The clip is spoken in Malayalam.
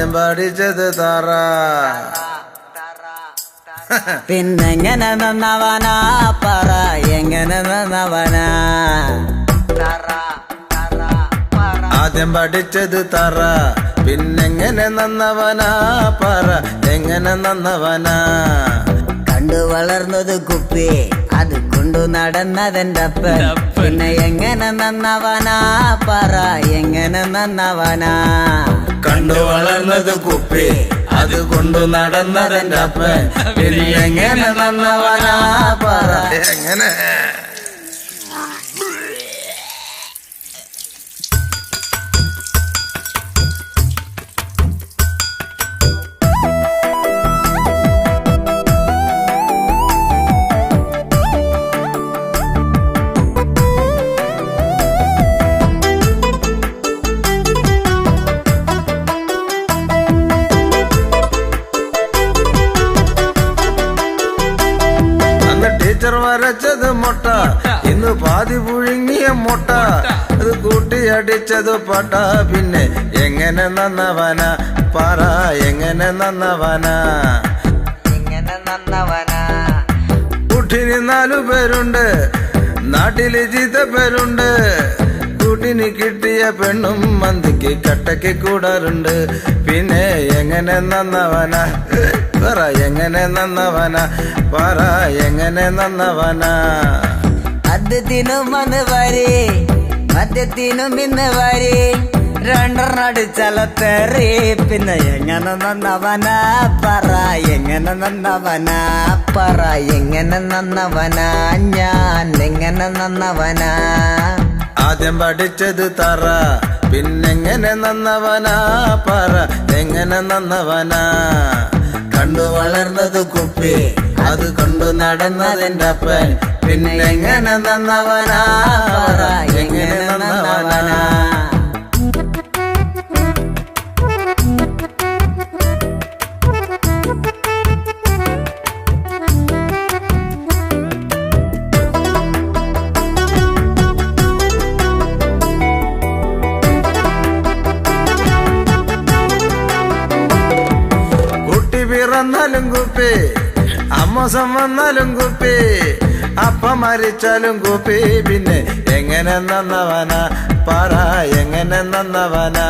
ആദ്യം പഠിച്ചത് തറ പിന്നെങ്ങനെ നന്നവനാ പറ എങ്ങനെ നന്നവനാ ആദ്യം പഠിച്ചത് തറ പിന്നെങ്ങനെ നന്നവനാ പറ എങ്ങനെ നന്നവനാ കണ്ടു വളർന്നത് കുപ്പി അത് കൊണ്ടു നടന്നതെന്റെ അപ്പൻ പിന്നെ എങ്ങനെ നന്നവനാ പറ എങ്ങനെ നന്നവനാ കണ്ടു വളർന്നത് കുപ്പി അത് കൊണ്ടു നടന്നതെന്റെ അപ്പൻ പിന്നെ എങ്ങനെ നന്നവനാ പറ എങ്ങനെ ടീച്ചർ വരച്ചത് മുട്ട ഇന്ന് പാതി പുഴുങ്ങിയ മുട്ട അത് കൂട്ടിയടിച്ചത് പട്ട പിന്നെ എങ്ങനെ നന്നവന പറ എങ്ങനെ നന്നവന എങ്ങനെ നന്നവനാ കൂട്ടിന് 4 പേരുണ്ട് നാട്ടില് ചീത്ത പേരുണ്ട് കൂട്ടിന് കിട്ടിയ പെണ്ണും മന്തിക്ക് കട്ടക്ക് കൂടാറുണ്ട് പിന്നെ എങ്ങനെ നന്നവന പറ എങ്ങനെ നന്നവന പറ എങ്ങനെ നന്നവന മദ്യത്തിനും വന്ന് വരി മദ്യത്തിനും ഇന്ന് വരി രണ്ടെണ്ണടിച്ചലത്തേറി പിന്നെ എങ്ങനെ നന്നവനാ പറ എങ്ങനെ നന്നവനാ പറ എങ്ങനെ നന്നവനാ ഞാൻ എങ്ങനെ നന്നവനാ ആദ്യം പഠിച്ചത് തറ പിന്നെങ്ങനെ നന്നവനാ പറ എങ്ങനെ നന്നവനാ കണ്ടു വളർന്നത് കുപ്പി അത് കൊണ്ടു നടന്നതെന്റെ അപ്പൻ പിന്നെ എങ്ങനെ നന്നവനാ പറ എങ്ങനെ നന്നവനാ പിറന്നാലും കുപ്പി അമ്മോസം വന്നാലും കുപ്പി അപ്പ മരിച്ചാലും കുപ്പി പിന്നെ എങ്ങനെ നന്നവനാ പറ എങ്ങനെ നന്നവനാ